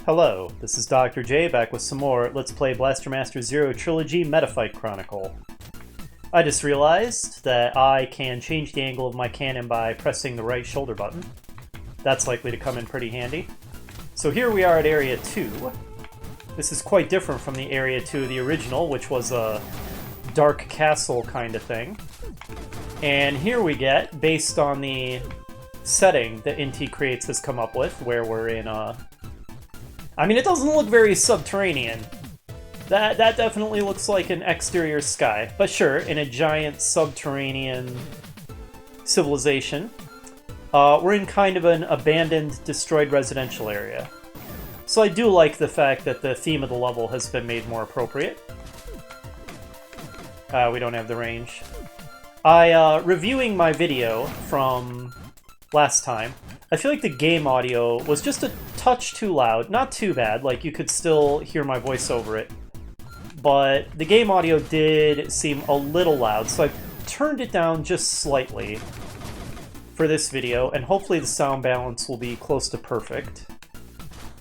Hello, this is Dr. J back with some more Let's Play Blaster Master Zero Trilogy Metafight Chronicle. I just realized that I can change the angle of my cannon by pressing the right shoulder button. That's likely to come in pretty handy. So here we are at Area 2. This is quite different from the Area 2 of the original, which was a dark castle kind of thing. And here we get, based on the setting that Inti Creates has come up with, where we're in I mean, it doesn't look very subterranean. That definitely looks like an exterior sky. But sure, in a giant subterranean civilization, we're in kind of an abandoned, destroyed residential area. So I do like the fact that the theme of the level has been made more appropriate. We don't have the range. Reviewing my video from last time, I feel like the game audio was just a touch too loud. Not too bad, like you could still hear my voice over it. But the game audio did seem a little loud, so I turned it down just slightly for this video, and hopefully the sound balance will be close to perfect.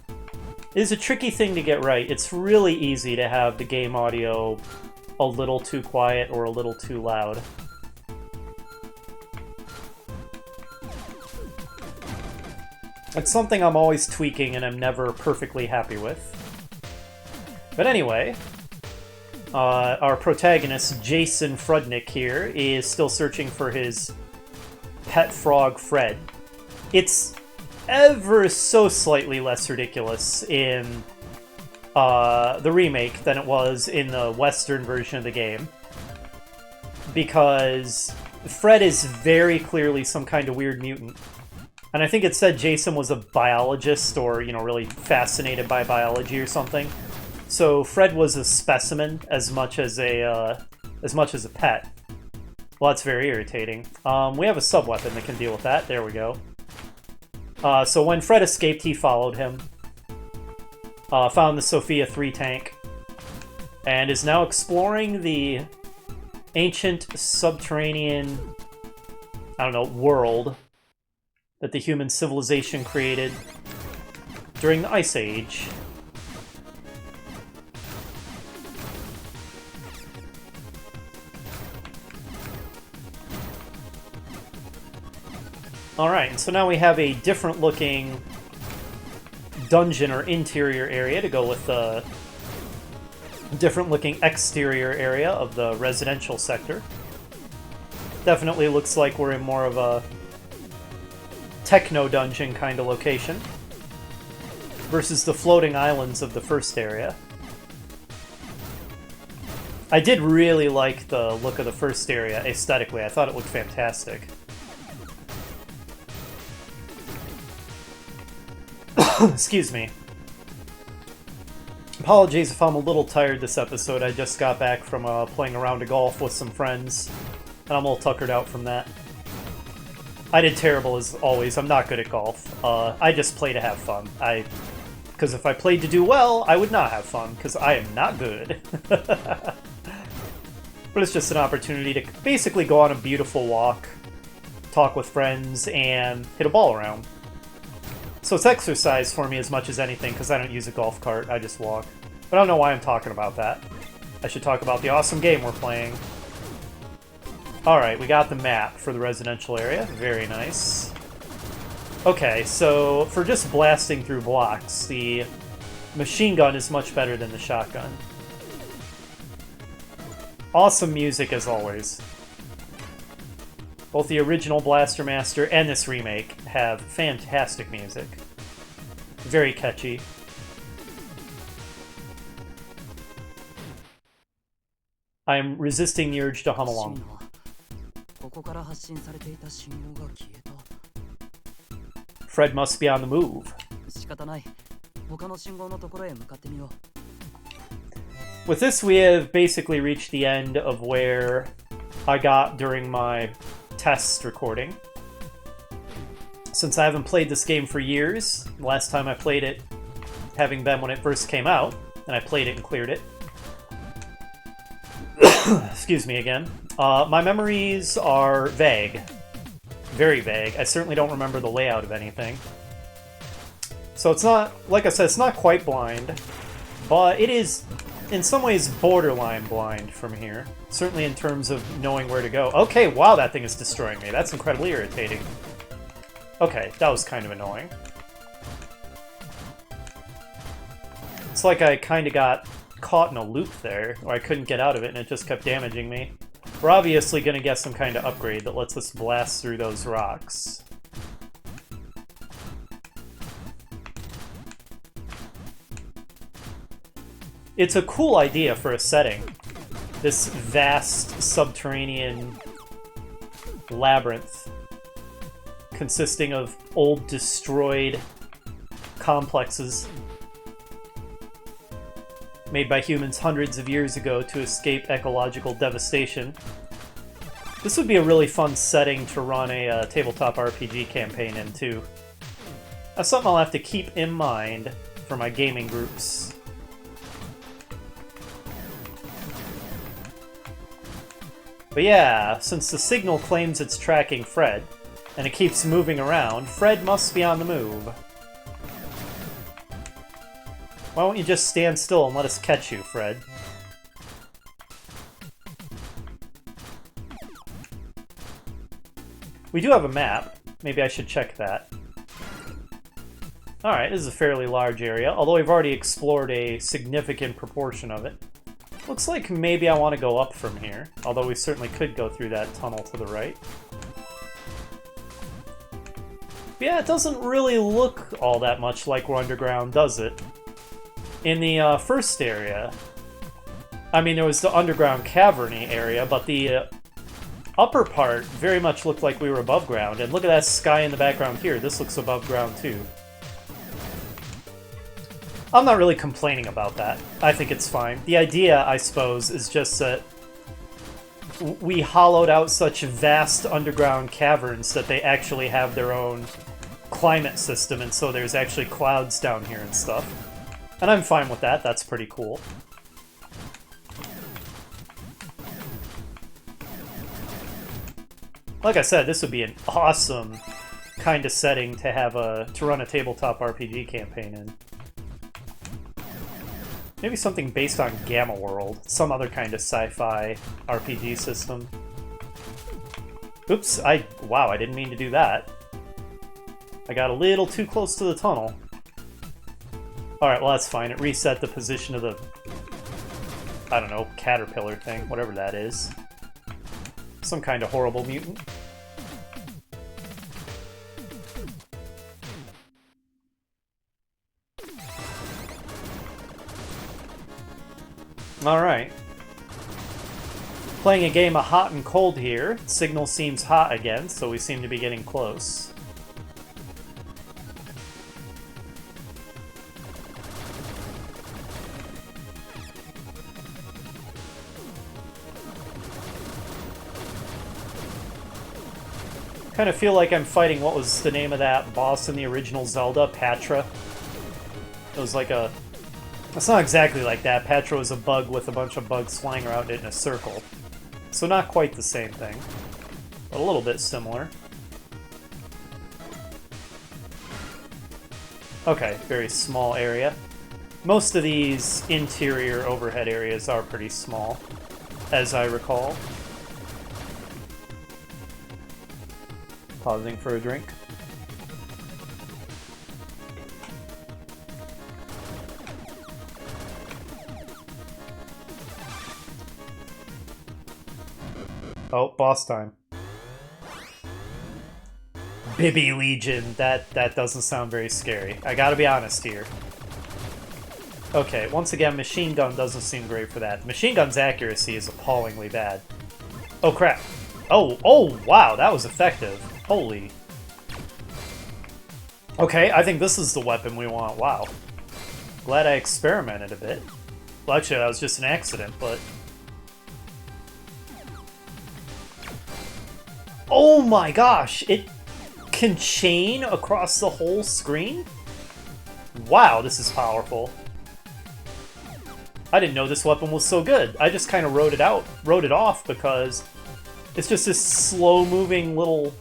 It is a tricky thing to get right. It's really easy to have the game audio a little too quiet or a little too loud. It's something I'm always tweaking and I'm never perfectly happy with. But anyway, our protagonist, Jason Frudnick here, is still searching for his pet frog, Fred. It's ever so slightly less ridiculous in the remake than it was in the Western version of the game. Because Fred is very clearly some kind of weird mutant. And I think it said Jason was a biologist or, you know, really fascinated by biology or something. So Fred was a specimen as much as a pet. Well, that's very irritating. We have a sub-weapon that can deal with that. There we go. So when Fred escaped, he followed him. Found the Sophia 3 tank. And is now exploring the ancient subterranean, I don't know, world that the human civilization created during the Ice Age. Alright, and so now we have a different looking dungeon or interior area to go with the different looking exterior area of the residential sector. Definitely looks like we're in more of a techno dungeon kind of location versus the floating islands of the first area. I did really like the look of the first area aesthetically. I thought it looked fantastic. Excuse me. Apologies if I'm a little tired this episode. I just got back from playing a round of golf with some friends, and I'm a little tuckered out from that. I did terrible as always. I'm not good at golf. I just play to have fun. Because if I played to do well, I would not have fun, because I am not good. But it's just an opportunity to basically go on a beautiful walk, talk with friends, and hit a ball around. So it's exercise for me as much as anything, because I don't use a golf cart, I just walk. But I don't know why I'm talking about that. I should talk about the awesome game we're playing. Alright, we got the map for the residential area. Very nice. Okay, so for just blasting through blocks, the machine gun is much better than the shotgun. Awesome music as always. Both the original Blaster Master and this remake have fantastic music. Very catchy. I am resisting the urge to hum along. Fred must be on the move. With this, we have basically reached the end of where I got during my test recording. Since I haven't played this game for years, last time I played it having been when it first came out, and I played it and cleared it. Excuse me again. My memories are vague. Very vague. I certainly don't remember the layout of anything. So it's not, like I said, it's not quite blind, but it is, in some ways, borderline blind from here. Certainly in terms of knowing where to go. Okay, wow, that thing is destroying me. That's incredibly irritating. Okay, that was kind of annoying. It's like I kind of got caught in a loop there, or I couldn't get out of it and it just kept damaging me. We're obviously going to get some kind of upgrade that lets us blast through those rocks. It's a cool idea for a setting. This vast subterranean labyrinth consisting of old destroyed complexes made by humans hundreds of years ago to escape ecological devastation. This would be a really fun setting to run a tabletop RPG campaign in, too. That's something I'll have to keep in mind for my gaming groups. But yeah, since the signal claims it's tracking Fred, and it keeps moving around, Fred must be on the move. Why won't you just stand still and let us catch you, Fred? We do have a map. Maybe I should check that. Alright, this is a fairly large area, although we've already explored a significant proportion of it. Looks like maybe I want to go up from here, although we certainly could go through that tunnel to the right. But yeah, it doesn't really look all that much like we're underground, does it? In the first area, I mean, there was the underground caverny area, but the upper part very much looked like we were above ground. And look at that sky in the background here. This looks above ground, too. I'm not really complaining about that. I think it's fine. The idea, I suppose, is just that we hollowed out such vast underground caverns that they actually have their own climate system, and so there's actually clouds down here and stuff. And I'm fine with that. That's pretty cool. Like I said, this would be an awesome kind of setting to have to run a tabletop RPG campaign in. Maybe something based on Gamma World, some other kind of sci-fi RPG system. Oops, wow, I didn't mean to do that. I got a little too close to the tunnel. Alright, well that's fine. It reset the position of the, I don't know, caterpillar thing, whatever that is. Some kind of horrible mutant. Alright. Playing a game of hot and cold here. Signal seems hot again, so we seem to be getting close. Kind of feel like I'm fighting, what was the name of that boss in the original Zelda? Patra? It was like a... It's not exactly like that. Patra was a bug with a bunch of bugs flying around it in a circle. So not quite the same thing, but a little bit similar. Okay, very small area. Most of these interior overhead areas are pretty small, as I recall. Pausing for a drink. Oh, boss time. Bibby Legion. That doesn't sound very scary. I gotta be honest here. Okay, once again, machine gun doesn't seem great for that. Machine gun's accuracy is appallingly bad. Oh, crap. Oh, wow, that was effective. Holy. Okay, I think this is the weapon we want. Wow. Glad I experimented a bit. Well, actually, that was just an accident, but... Oh my gosh! It can chain across the whole screen? Wow, this is powerful. I didn't know this weapon was so good. I just kind of wrote it off because it's just this slow-moving little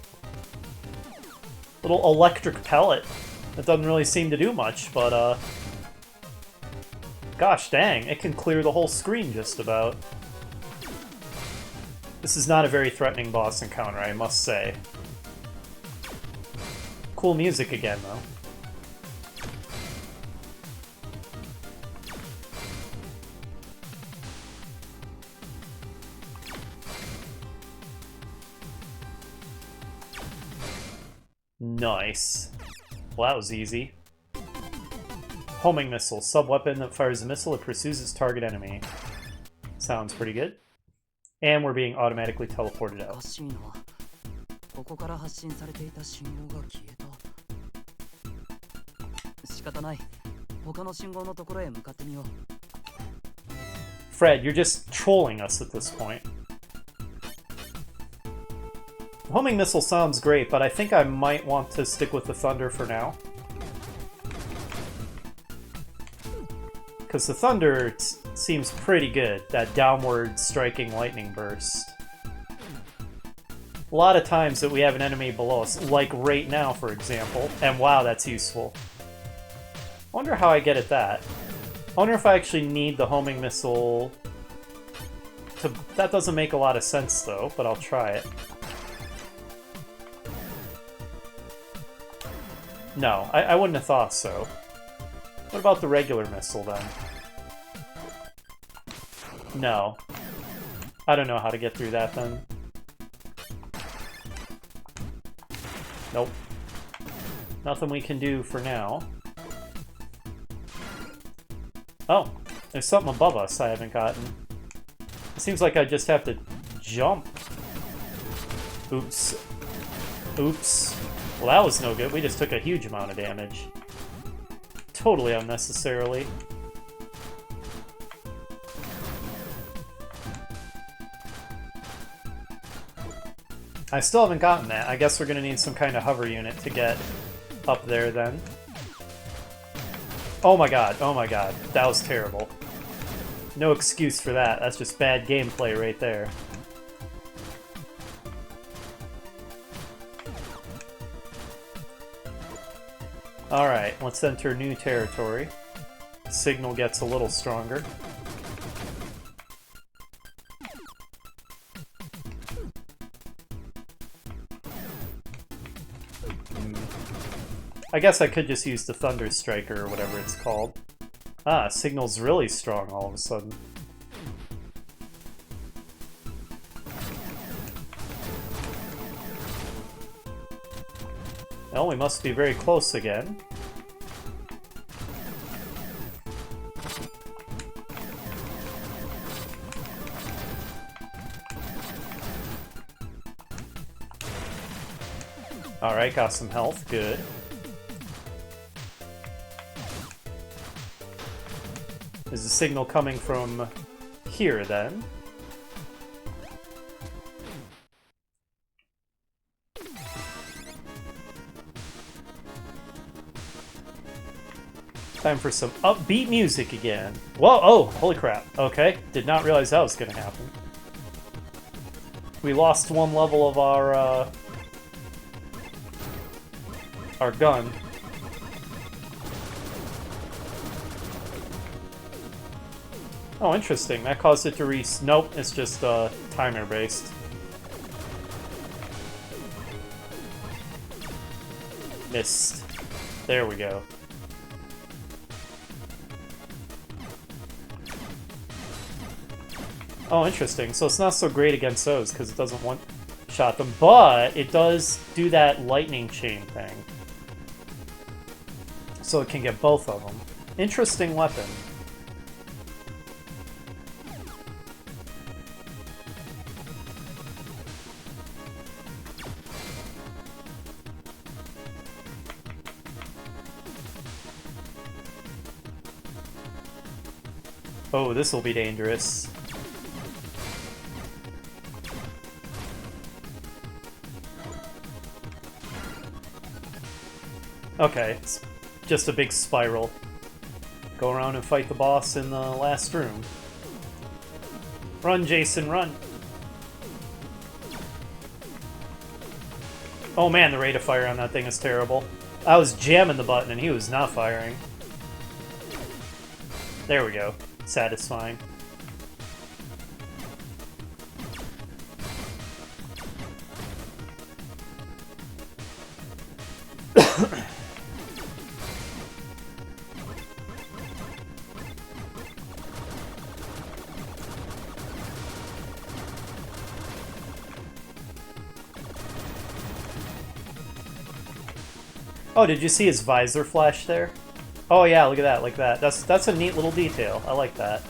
electric pellet It doesn't really seem to do much, but gosh dang, it can clear the whole screen just about. This is not a very threatening boss encounter, I must say. Cool music again, though. Nice. Well, that was easy. Homing missile. Sub-weapon that fires a missile that pursues its target enemy. Sounds pretty good. And we're being automatically teleported out. Fred, you're just trolling us at this point. Homing missile sounds great, but I think I might want to stick with the thunder for now. Because the thunder seems pretty good, that downward striking lightning burst. A lot of times that we have an enemy below us, like right now, for example, and wow, that's useful. I wonder how I get at that. I wonder if I actually need the homing missile to... That doesn't make a lot of sense, though, but I'll try it. No, I wouldn't have thought so. What about the regular missile, then? No. I don't know how to get through that, then. Nope. Nothing we can do for now. Oh, there's something above us I haven't gotten. It seems like I just have to jump. Oops. Oops. Well, that was no good. We just took a huge amount of damage. Totally unnecessarily. I still haven't gotten that. I guess we're going to need some kind of hover unit to get up there then. Oh my god, oh my god. That was terrible. No excuse for that. That's just bad gameplay right there. Alright, let's enter new territory. Signal gets a little stronger. I guess I could just use the Thunder Striker or whatever it's called. Ah, signal's really strong all of a sudden. Well, we must be very close again. Alright, got some health, good. Is the signal coming from here, then? Time for some upbeat music again. Whoa, oh, holy crap. Okay, did not realize that was gonna happen. We lost one level of our gun. Oh, interesting. That caused it to Nope, it's just timer-based. Missed. There we go. Oh, interesting. So it's not so great against those because it doesn't one-shot them, but it does do that lightning chain thing. So it can get both of them. Interesting weapon. Oh, this will be dangerous. Okay, it's just a big spiral. Go around and fight the boss in the last room. Run, Jason, run! Oh man, the rate of fire on that thing is terrible. I was jamming the button and he was not firing. There we go. Satisfying. Oh, did you see his visor flash there? Oh yeah, look at that, like that. That's a neat little detail. I like that.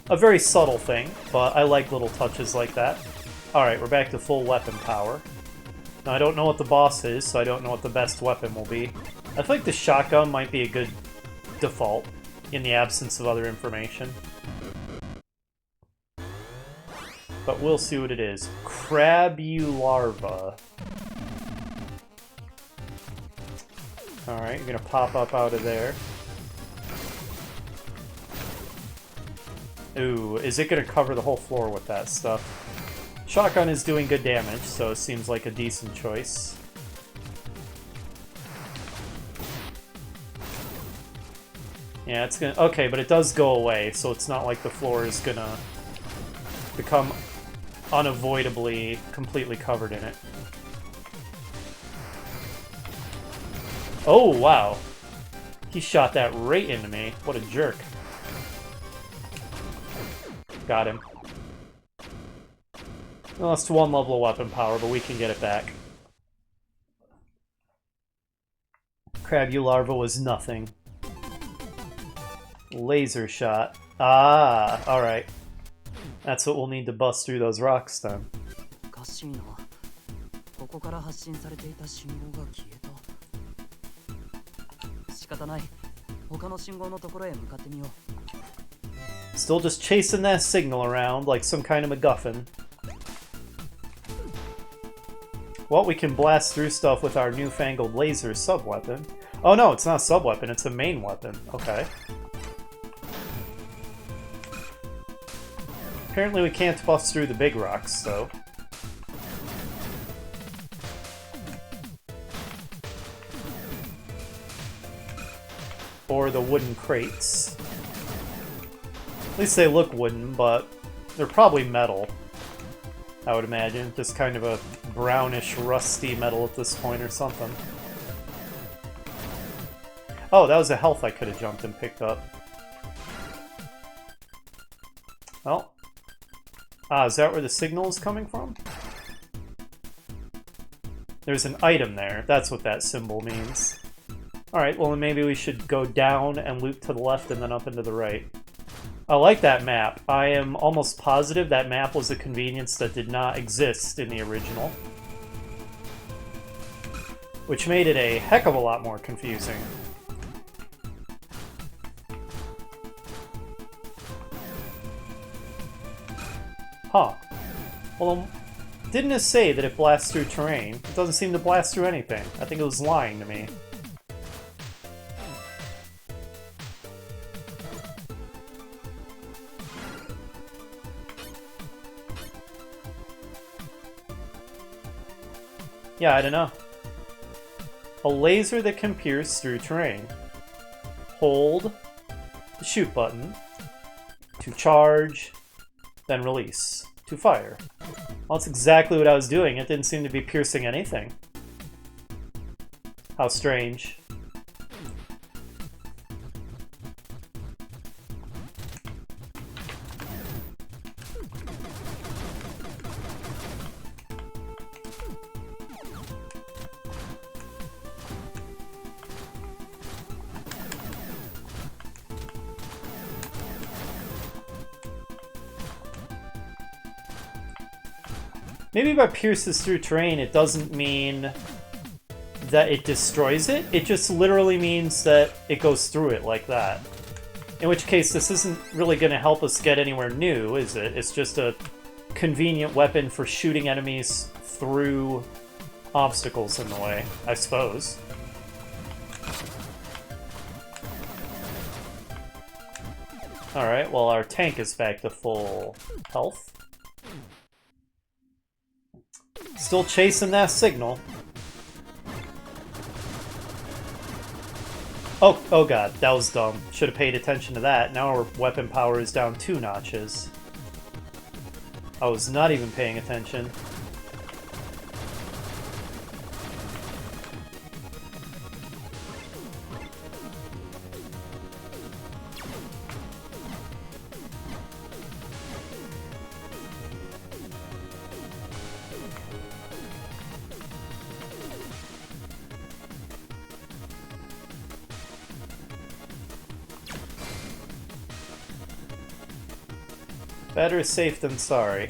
A very subtle thing, but I like little touches like that. Alright, we're back to full weapon power. Now, I don't know what the boss is, so I don't know what the best weapon will be. I feel like the shotgun might be a good default in the absence of other information. But we'll see what it is. Crabularva. Alright, you're gonna pop up out of there. Ooh, is it gonna cover the whole floor with that stuff? Shotgun is doing good damage, so it seems like a decent choice. Yeah, it's gonna... Okay, but it does go away, so it's not like the floor is gonna become unavoidably completely covered in it. Oh, wow. He shot that right into me. What a jerk. Got him. Well, that's one level of weapon power, but we can get it back. Crabularva was nothing. Laser shot. Ah, alright. That's what we'll need to bust through those rocks then. Still just chasing that signal around like some kind of MacGuffin. Well, we can blast through stuff with our newfangled laser sub-weapon. Oh no, it's not a sub-weapon, it's a main weapon. Okay. Apparently we can't bust through the big rocks, though. Or the wooden crates. At least they look wooden, but they're probably metal, I would imagine. Just kind of a brownish, rusty metal at this point or something. Oh, that was a health I could have jumped and picked up. Well. Ah, is that where the signal is coming from? There's an item there. That's what that symbol means. Alright, well then maybe we should go down and loop to the left and then up into the right. I like that map. I am almost positive that map was a convenience that did not exist in the original. Which made it a heck of a lot more confusing. Huh. Well, didn't it say that it blasts through terrain? It doesn't seem to blast through anything. I think it was lying to me. Yeah, I don't know. A laser that can pierce through terrain. Hold the shoot button to charge, then release to fire. Well, that's exactly what I was doing. It didn't seem to be piercing anything. How strange. Maybe by pierces through terrain, it doesn't mean that it destroys it. It just literally means that it goes through it like that. In which case, this isn't really going to help us get anywhere new, is it? It's just a convenient weapon for shooting enemies through obstacles in the way, I suppose. Alright, well our tank is back to full health. Still chasing that signal. Oh god, that was dumb. Should have paid attention to that. Now our weapon power is down 2 notches. I was not even paying attention. Better safe than sorry.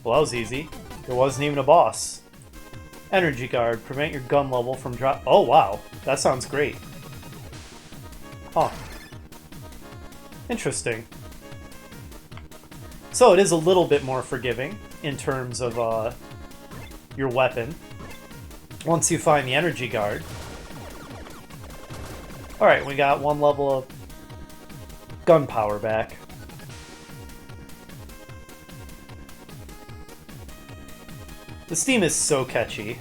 Well, that was easy. There wasn't even a boss. Energy guard. Prevent your gun level from drop. Oh, wow. That sounds great. Huh. Interesting. So it is a little bit more forgiving in terms of your weapon. Once you find the energy guard. Alright, we got 1 level of gunpowder back. The Steam is so catchy.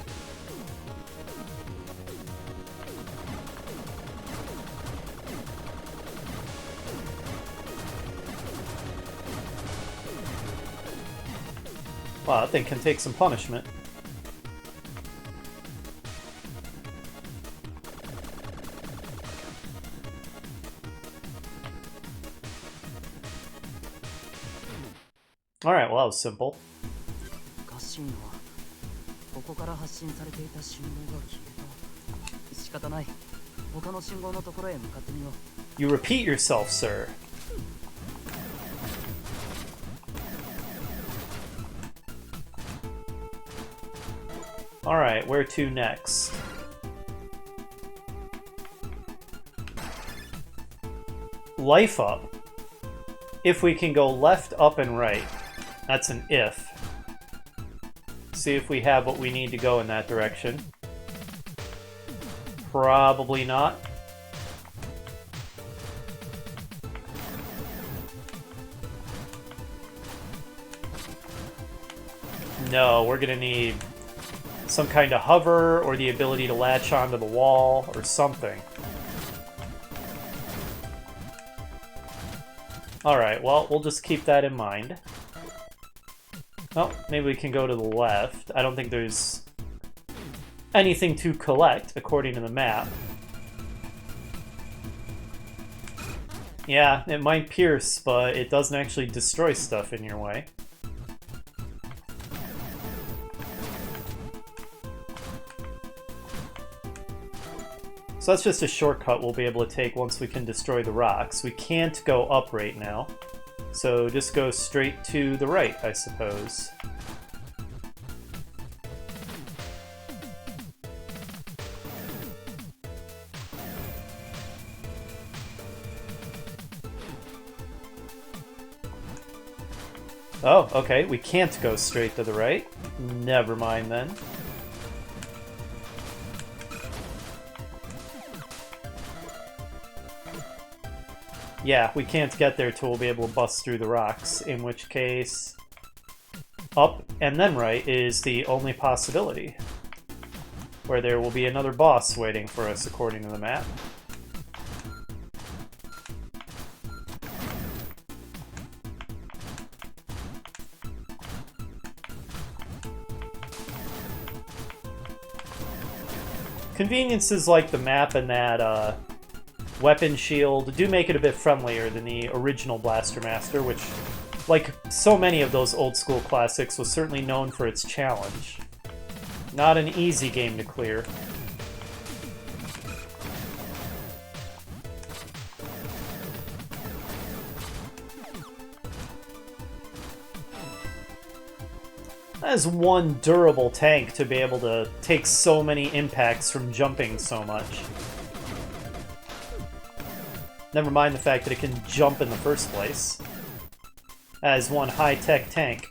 Wow, that thing can take some punishment. Alright, well that was simple. You repeat yourself, sir. Alright, where to next? Life up. If we can go left, up, and right. That's an if. See if we have what we need to go in that direction. Probably not. No, we're gonna need some kind of hover or the ability to latch onto the wall or something. Alright, well, we'll just keep that in mind. Oh, maybe we can go to the left. I don't think there's anything to collect, according to the map. Yeah, it might pierce, but it doesn't actually destroy stuff in your way. So that's just a shortcut we'll be able to take once we can destroy the rocks. We can't go up right now. So just go straight to the right, I suppose. Oh, okay, we can't go straight to the right. Never mind then. Yeah, we can't get there till we'll be able to bust through the rocks, in which case up and then right is the only possibility. Where there will be another boss waiting for us according to the map. Conveniences like the map and that weapon shield do make it a bit friendlier than the original Blaster Master, which, like so many of those old school classics, was certainly known for its challenge. Not an easy game to clear. That is one durable tank to be able to take so many impacts from jumping so much. Never mind the fact that it can jump in the first place. That is one high-tech tank.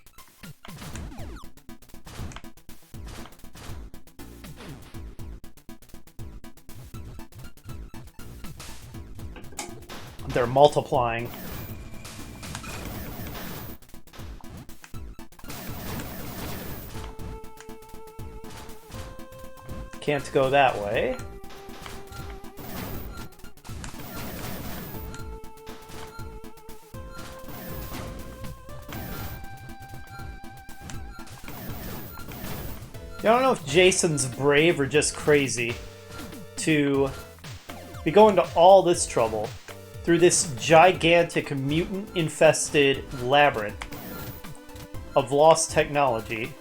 They're multiplying. Can't go that way. I don't know if Jason's brave or just crazy to be going to all this trouble through this gigantic mutant-infested labyrinth of lost technology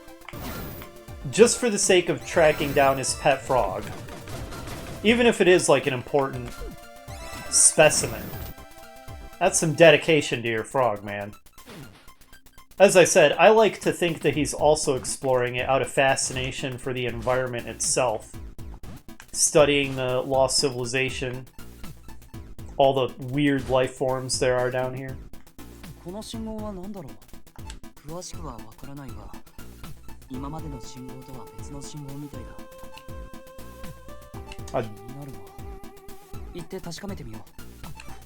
just for the sake of tracking down his pet frog. Even if it is like an important specimen. That's some dedication to your frog, man. As I said, I like to think that he's also exploring it out of fascination for the environment itself. Studying the lost civilization, all the weird life forms there are down here.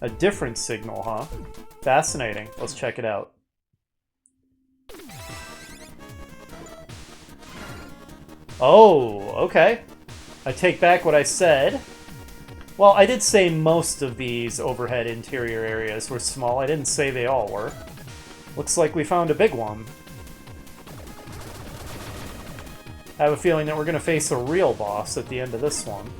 A different signal, huh? Fascinating. Let's check it out. Oh, okay. I take back what I said. Well, I did say most of these overhead interior areas were small. I didn't say they all were. Looks like we found a big one. I have a feeling that we're going to face a real boss at the end of this one.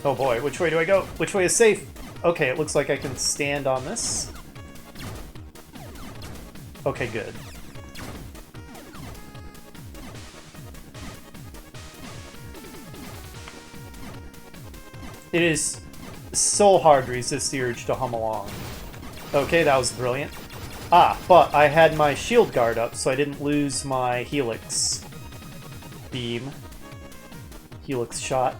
Oh boy, which way do I go? Which way is safe? Okay, it looks like I can stand on this. Okay, good. It is so hard to resist the urge to hum along. Okay, that was brilliant. Ah, but I had my shield guard up, so I didn't lose my helix beam. Helix shot.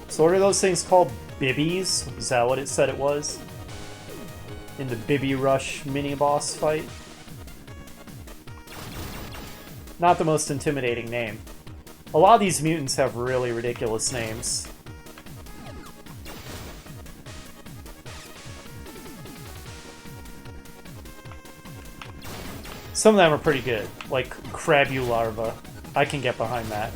So what are those things called? Bibbies? Is that what it said it was? In the Bibby Rush mini-boss fight? Not the most intimidating name. A lot of these mutants have really ridiculous names. Some of them are pretty good, like Crabularva. I can get behind that.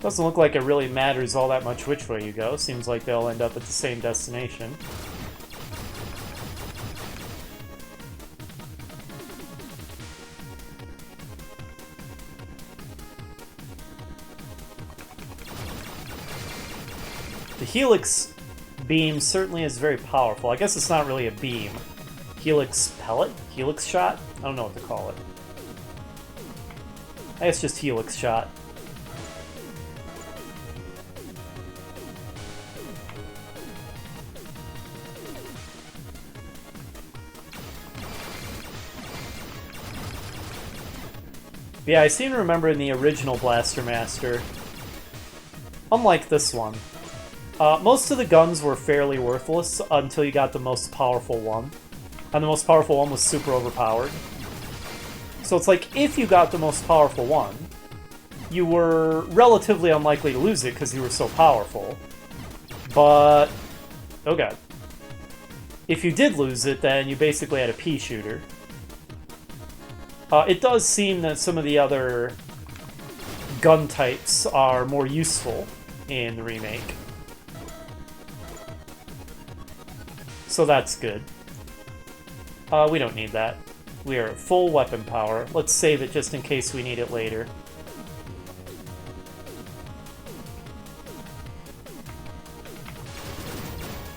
Doesn't look like it really matters all that much which way you go. Seems like they'll end up at the same destination. The Helix beam certainly is very powerful. I guess it's not really a beam. Helix pellet? Helix shot? I don't know what to call it. I guess just Helix shot. Yeah, I seem to remember in the original Blaster Master, unlike this one, most of the guns were fairly worthless until you got the most powerful one. And the most powerful one was super overpowered. So it's like, if you got the most powerful one, you were relatively unlikely to lose it because you were so powerful. But, oh god. If you did lose it, then you basically had a pea shooter. It does seem that some of the other gun types are more useful in the remake. So that's good. We don't need that. We are at full weapon power. Let's save it just in case we need it later.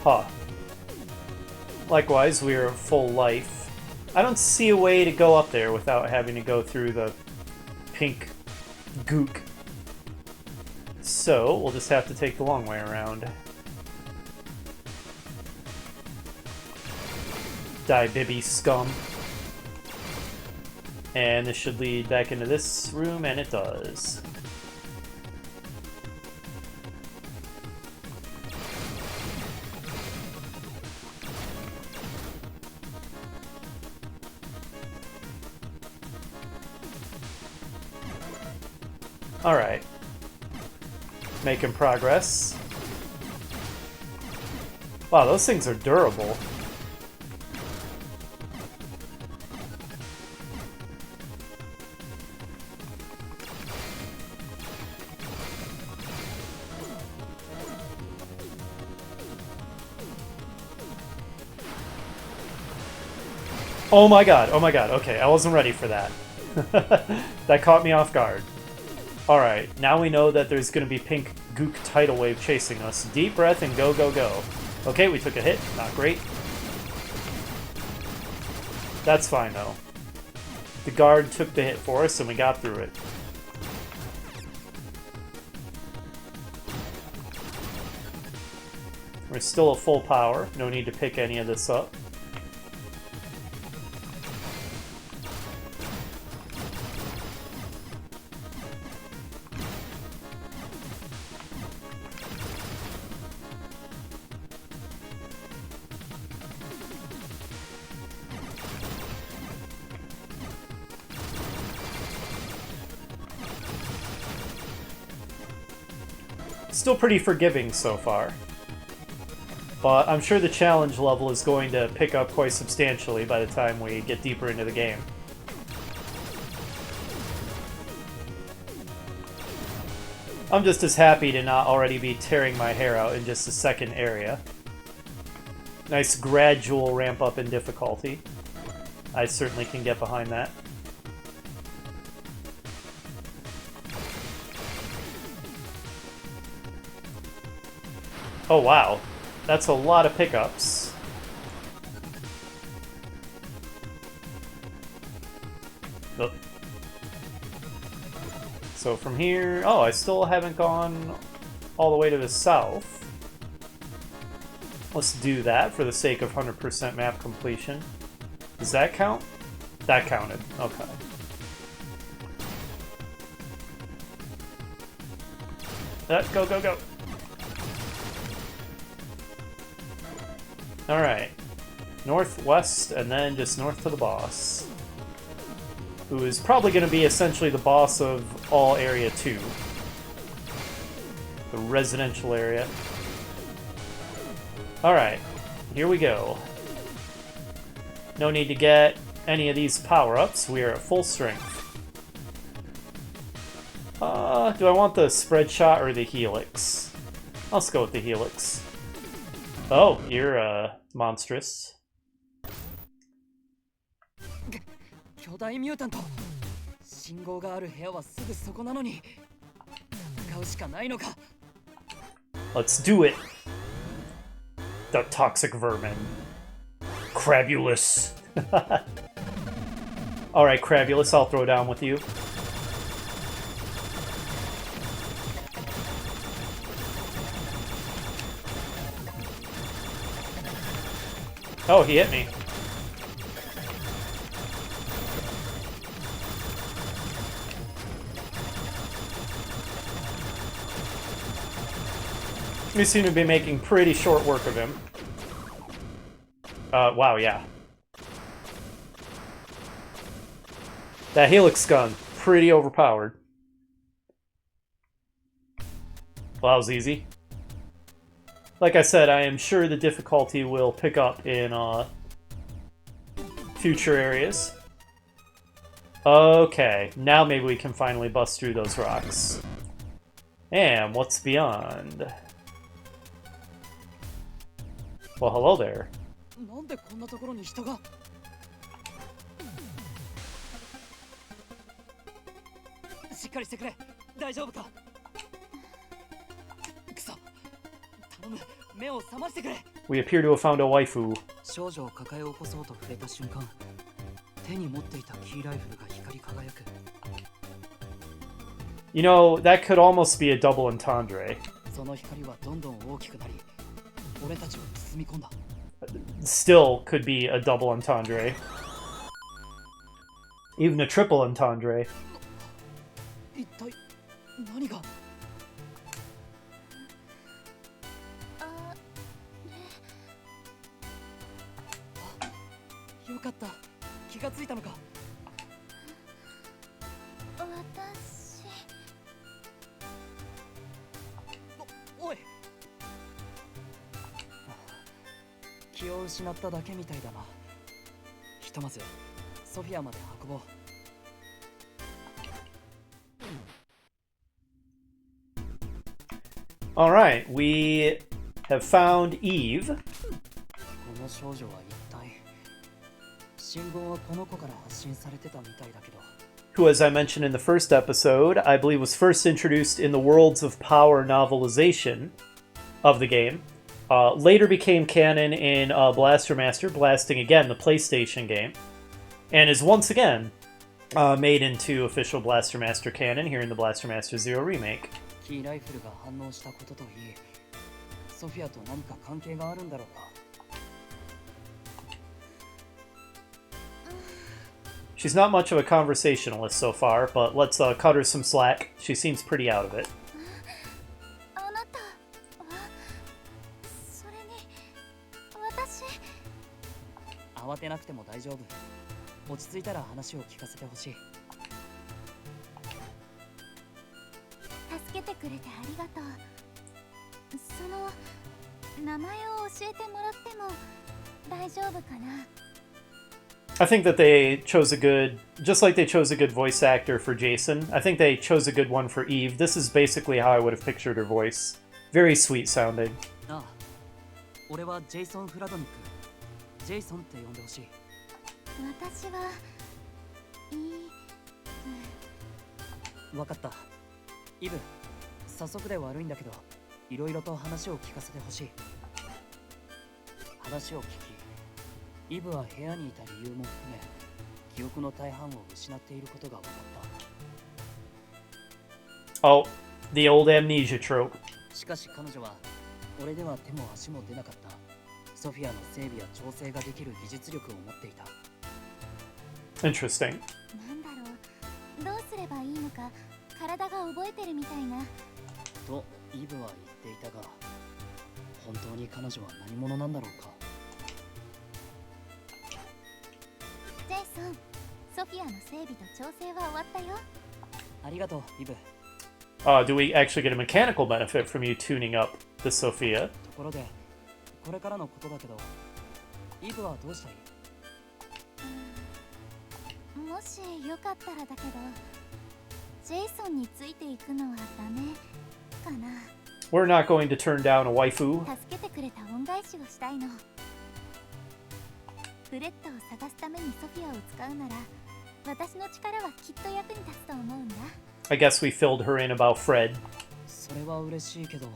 Huh. Likewise, we are at full life. I don't see a way to go up there without having to go through the pink gook. So, we'll just have to take the long way around. Die, Bibby scum. And this should lead back into this room, and it does. Alright. Making progress. Wow, those things are durable. Oh my god, okay, I wasn't ready for that. That caught me off guard. Alright, now we know that there's going to be pink gook tidal wave chasing us. Deep breath and go, go, go. Okay, we took a hit. Not great. That's fine, though. The guard took the hit for us, and we got through it. We're still at full power. No need to pick any of this up. Still pretty forgiving so far. But I'm sure the challenge level is going to pick up quite substantially by the time we get deeper into the game. I'm just as happy to not already be tearing my hair out in just the second area. Nice gradual ramp up in difficulty. I certainly can get behind that. Oh wow, that's a lot of pickups. Oh. So from here, oh, I still haven't gone all the way to the south. Let's do that for the sake of 100% map completion. Does that count? That counted, okay. Go, go, go. Alright. Northwest, and then just north to the boss. Who is probably going to be essentially the boss of all Area 2. The residential area. Alright. Here we go. No need to get any of these power-ups. We are at full strength. Do I want the spread shot or the helix? Let's go with the helix. Oh, you're, monstrous. 巨大ミュータント。信号がある部屋はすぐそこなのに。戦うしかないのか。Let's do it. The toxic vermin. Crabulous. Alright, Crabulous, I'll throw down with you. Oh, he hit me. We seem to be making pretty short work of him. Wow, yeah. That helix gun, pretty overpowered. Well, that was easy. Like I said, I am sure the difficulty will pick up in future areas. Okay, now maybe we can finally bust through those rocks. And what's beyond? Well, hello there. We appear to have found a waifu. You know, that could almost be a double entendre. その光はどんどん大きくなり、俺たちを包み込んだ。Still could be a double entendre. Even a triple entendre. 一体何が？よかった。気がついたのか。おい。気を失っただけみたいだな。ひとまずソフィアまで運ぼう。Alright, we have found Eve. この少女は一体信号はこの子から発信されてたみたいだけど。Who, as I mentioned in the first episode, I believe was first introduced in the Worlds of Power novelization of the game. Later became canon in Blaster Master, blasting again the PlayStation game, and is once again made into official Blaster Master canon here in the Blaster Master Zero remake. キーライフルが反応したことといい、ソフィアと何か関係があるんだろうか。She's not much of a conversationalist so far, but let's cut her some slack. She seems pretty out of it. あなたはそれに私。慌てなくても大丈夫。落ち着いたら話を聞かせてほしい。助けてくれてありがとう。その名前を教えてもらっても大丈夫かな。I think that they chose a good, just like they chose a good voice actor for Jason, I think they chose a good one for Eve. This is basically how I would have pictured her voice. Very sweet sounding. ああ、俺はジェイソン・フラドニック。ジェイソンって呼んでほしい。私はわかった。イブ、早速で悪いんだけど、いろいろと話を聞かせてほしい。話を聞き、イブは部屋にいた理由も含め、記憶の大半を失っていることが分かった。Oh, the old amnesia trope. しかし彼女は、俺では手も足も出なかったソフィアの整備や調整ができる技術力を持っていた。Interesting. なんだろう、どうすればいいのか体が覚えてるみたいな。とイブは言っていたが、本当に彼女は何者なんだろうか。ジェイソン、ソフィアの整備と調整は終わったよ。ありがとう、イブ。Do we actually get a mechanical benefit from you tuning up the Sophia? ところで、これからのことだけど、イブはどうしたい？もしよかったらだけど、ジェイソンについていくのはダメかな。We're not going to turn down a waifu. 助けてくれた恩返しをしたいの。フレットを探すためにソフィアを使うなら、私の力はきっと役に立つと思うんだ。I guess we filled her in about Fred. それは嬉しいけど、こ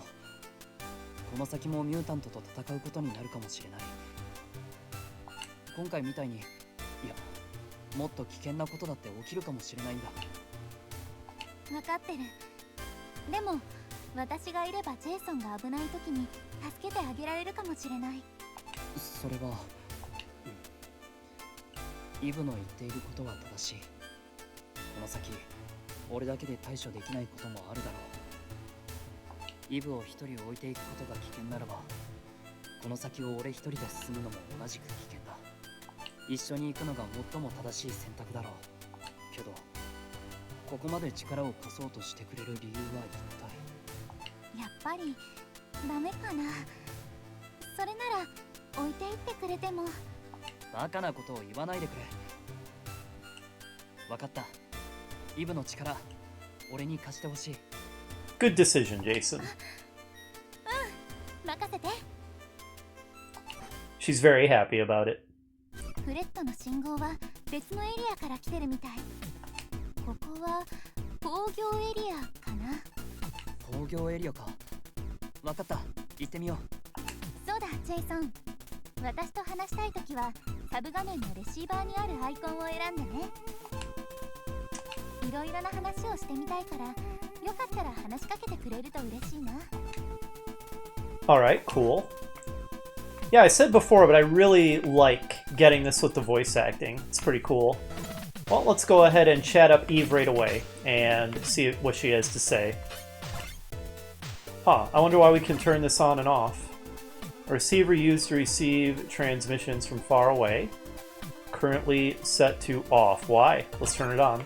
の先もミュータントと戦うことになるかもしれない。今回みたいに、いや、もっと危険なことだって起きるかもしれないんだ。分かってる。でも私がいればジェイソンが危ない時に助けてあげられるかもしれない。それは、イブの言っていることは正しい。この先俺だけで対処できないこともあるだろう。イブを一人置いていくことが危険ならば、この先を俺一人で進むのも同じく危険だ。一緒に行くのが最も正しい選択だろう。けどここまで力を貸そうとしてくれる理由は一体。やっぱりダメかな。それなら置いていってくれても。バカなことを言わないでくれ。わかった。イブの力、俺に貸してほしい。Good decision, Jason. 任せて。She's very happy about it. フレットの信号は別のエリアから来てるみたい。ここは工業エリアかな。工業エリアか。わかった。行ってみよう。そうだ、ジェイソン。私と話したいときはサブ画面のレシーバーにあるアイコンを選んでね。いろいろな話をしてみたいからよかったら話しかけてくれると嬉しいな。 Alright, cool. Yeah, I said before, but I really like getting this with the voice acting. It's pretty cool. Well, let's go ahead and chat up Eve right away and see what she has to say. Huh, I wonder why we can turn this on and off. A receiver used to receive transmissions from far away. Currently set to off. Why? Let's turn it on.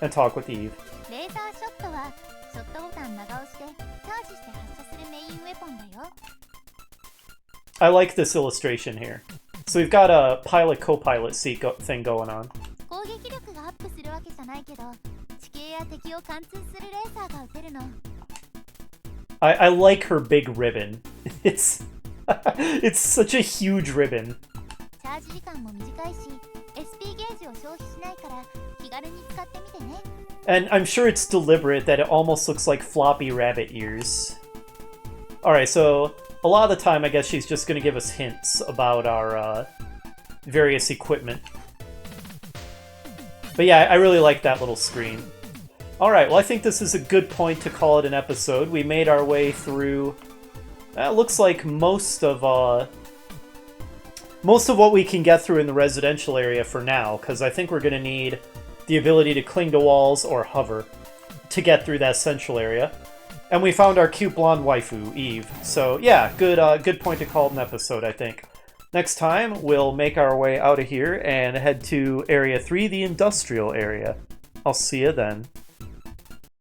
And talk with Eve. レーザーショットはショットボタン長押しでチャージして発射するメインウェポンだよ。 I like this illustration here. So we've got a pilot-copilot thing going on. 攻撃力がアップするわけじゃないけど、地形や敵を貫通するレーザーが撃てるの。 I like her big ribbon. It's such a huge ribbon. チャージ時間も短いし、SP ゲージを消費しないから気軽に使ってみてね。 And I'm sure it's deliberate that it almost looks like floppy rabbit ears. Alright, so a lot of the time I guess she's just going to give us hints about our various equipment. But yeah, I really like that little screen. Alright, well I think this is a good point to call it an episode. We made our way through... It looks like most of what we can get through in the residential area for now, because I think we're going to need the ability to cling to walls or hover to get through that central area. And we found our cute blonde waifu, Eve. So yeah, good point to call it an episode, I think. Next time, we'll make our way out of here and head to Area 3, the industrial area. I'll see you then.